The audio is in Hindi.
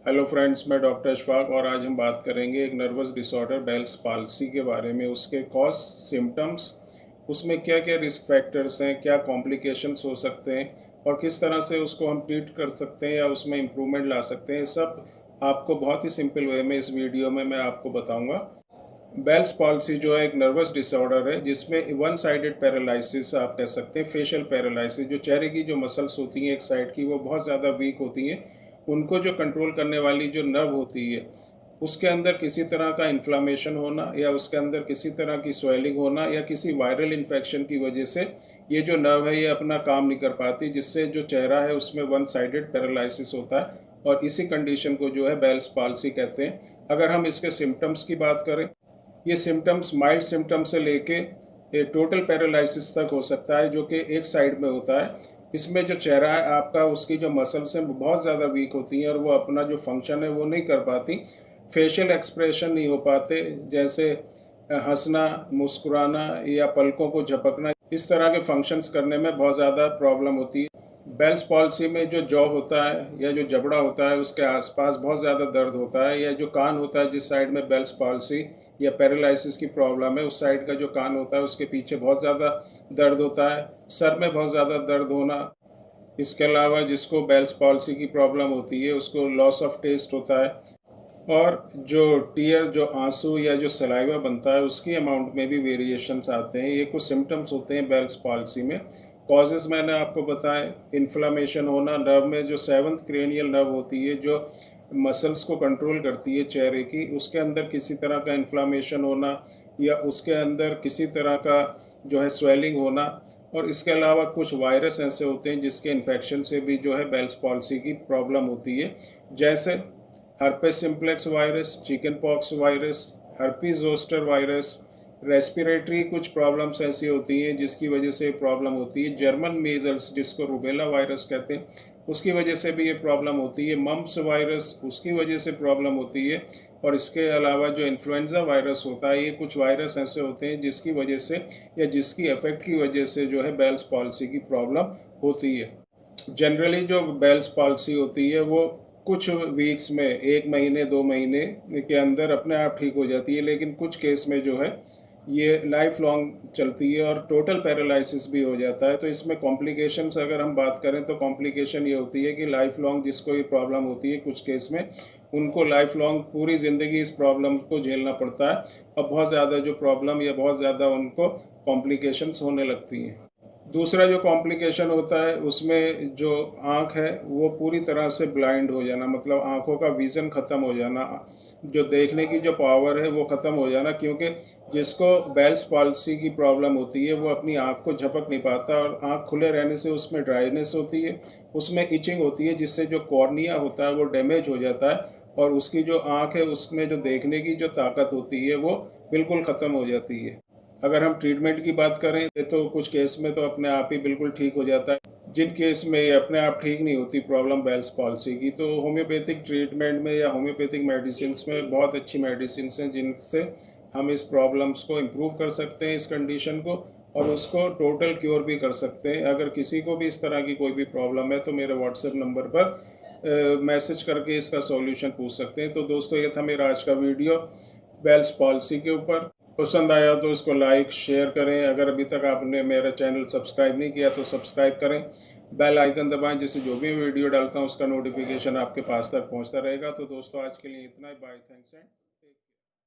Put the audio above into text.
हेलो फ्रेंड्स, मैं डॉक्टर अशफाक और आज हम बात करेंगे एक नर्वस डिसऑर्डर बेल्स पाल्सी के बारे में। उसके कॉज, सिम्टम्स, उसमें क्या क्या रिस्क फैक्टर्स हैं, क्या कॉम्प्लिकेशंस हो सकते हैं और किस तरह से उसको हम ट्रीट कर सकते हैं या उसमें इम्प्रूवमेंट ला सकते हैं। सब आपको बहुत ही सिंपल वे में इस वीडियो में मैं आपको बताऊंगा। बेल्स पॉलिसी जो है एक नर्वस डिसऑर्डर है जिसमें वन साइडेड पैरालिसिस आप कह सकते हैं, फेशियल पैरालिसिस। जो चेहरे की जो मसल्स होती हैं एक साइड की, वो बहुत ज़्यादा वीक होती हैं। उनको जो कंट्रोल करने वाली जो नर्व होती है उसके अंदर किसी तरह का इन्फ्लामेशन होना या उसके अंदर किसी तरह की स्वेलिंग होना या किसी वायरल इन्फेक्शन की वजह से ये जो नर्व है ये अपना काम नहीं कर पाती, जिससे जो चेहरा है उसमें वन साइडेड पैरालिसिस होता है और इसी कंडीशन को जो है बेल्स पॉलिसी कहते हैं। अगर हम इसके सिम्टम्स की बात करें, ये सिम्टम्स माइल्ड सिम्टम्स से लेके टोटल पैरालिसिस तक हो सकता है, जो कि एक साइड में होता है। इसमें जो चेहरा है आपका, उसकी जो मसल्स हैं वो बहुत ज़्यादा वीक होती हैं और वो अपना जो फंक्शन है वो नहीं कर पाती। फेशियल एक्सप्रेशन नहीं हो पाते, जैसे हंसना, मुस्कुराना या पलकों को झपकना, इस तरह के फंक्शंस करने में बहुत ज़्यादा प्रॉब्लम होती है। बेल्स पॉलिसी में जो जॉ होता है या जो जबड़ा होता है उसके आसपास बहुत ज़्यादा दर्द होता है, या जो कान होता है जिस साइड में बेल्स पॉलिसी या पैरालिसिस की प्रॉब्लम है उस साइड का जो कान होता है उसके पीछे बहुत ज़्यादा दर्द होता है। सर में बहुत ज़्यादा दर्द होना। इसके अलावा जिसको बेल्स पॉलिसी की प्रॉब्लम होती है उसको लॉस ऑफ टेस्ट होता है, और जो टीयर, जो आंसू या जो सलाइवा बनता है उसकी अमाउंट में भी वेरिएशंस आते हैं। ये कुछ सिम्टम्स होते हैं बेल्स पॉलिसी में। कॉजेज़ मैंने आपको बताए, इन्फ्लामेशन होना, नर्व में जो सेवंथ क्रेनियल नर्व होती है जो मसल्स को कंट्रोल करती है चेहरे की, उसके अंदर किसी तरह का इन्फ्लामेशन होना या उसके अंदर किसी तरह का जो है स्वेलिंग होना। और इसके अलावा कुछ वायरस ऐसे होते हैं जिसके इन्फेक्शन से भी जो है बेल्स पॉलिसी की प्रॉब्लम होती है, जैसे herpes simplex virus, chicken pox virus, herpes zoster virus. Respiratory कुछ प्रॉब्लम्स ऐसी होती हैं जिसकी वजह से प्रॉब्लम होती है। जर्मन मीजल्स जिसको रूबेला वायरस कहते हैं, उसकी वजह से भी ये प्रॉब्लम होती है। मम्प्स वायरस, उसकी वजह से प्रॉब्लम होती है। और इसके अलावा जो इन्फ्लुएंजा वायरस होता है, ये कुछ वायरस ऐसे होते हैं जिसकी वजह से या जिसकी इफेक्ट की वजह से जो है बेल्स पॉलिसी की प्रॉब्लम होती है। जनरली जो बेल्स पॉलिसी होती है वो कुछ वीक्स में, एक महीने 2 महीने के अंदर अपने आप ठीक हो जाती है, लेकिन कुछ केस में जो है ये लाइफ लॉन्ग चलती है और टोटल पैरालिसिस भी हो जाता है। तो इसमें कॉम्प्लिकेशंस अगर हम बात करें तो कॉम्प्लिकेशन ये होती है कि लाइफ लॉन्ग जिसको ये प्रॉब्लम होती है कुछ केस में, उनको लाइफ लॉन्ग पूरी ज़िंदगी इस प्रॉब्लम को झेलना पड़ता है और बहुत ज़्यादा जो प्रॉब्लम या बहुत ज़्यादा उनको कॉम्प्लिकेशंस होने लगती हैं। दूसरा जो कॉम्प्लिकेशन होता है उसमें जो आँख है वो पूरी तरह से ब्लाइंड हो जाना, मतलब आँखों का विज़न ख़त्म हो जाना, जो देखने की जो पावर है वो ख़त्म हो जाना। क्योंकि जिसको बेल्स पॉलिसी की प्रॉब्लम होती है वो अपनी आँख को झपक नहीं पाता और आँख खुले रहने से उसमें ड्राइनेस होती है, उसमें इचिंग होती है, जिससे जो कॉर्निया होता है वो डैमेज हो जाता है और उसकी जो आँख है उसमें जो देखने की जो ताकत होती है वो बिल्कुल ख़त्म हो जाती है। अगर हम ट्रीटमेंट की बात करें तो कुछ केस में तो अपने आप ही बिल्कुल ठीक हो जाता है। जिन केस में ये अपने आप ठीक नहीं होती प्रॉब्लम बेल्स पॉलिसी की, तो होम्योपैथिक ट्रीटमेंट में या होम्योपैथिक मेडिसिन में बहुत अच्छी मेडिसिन हैं जिनसे हम इस प्रॉब्लम्स को इम्प्रूव कर सकते हैं, इस कंडीशन को, और उसको टोटल क्योर भी कर सकते हैं। अगर किसी को भी इस तरह की कोई भी प्रॉब्लम है तो मेरे व्हाट्सएप नंबर पर मैसेज करके इसका सॉल्यूशन पूछ सकते हैं। तो दोस्तों, ये था मेरा आज का वीडियो बेल्स पॉलिसी के ऊपर। पसंद आया तो इसको लाइक शेयर करें। अगर अभी तक आपने मेरा चैनल सब्सक्राइब नहीं किया तो सब्सक्राइब करें, बेल आइकन दबाएं, जिससे जो भी वीडियो डालता हूं उसका नोटिफिकेशन आपके पास तक पहुंचता रहेगा। तो दोस्तों, आज के लिए इतना ही। Bye, thanks and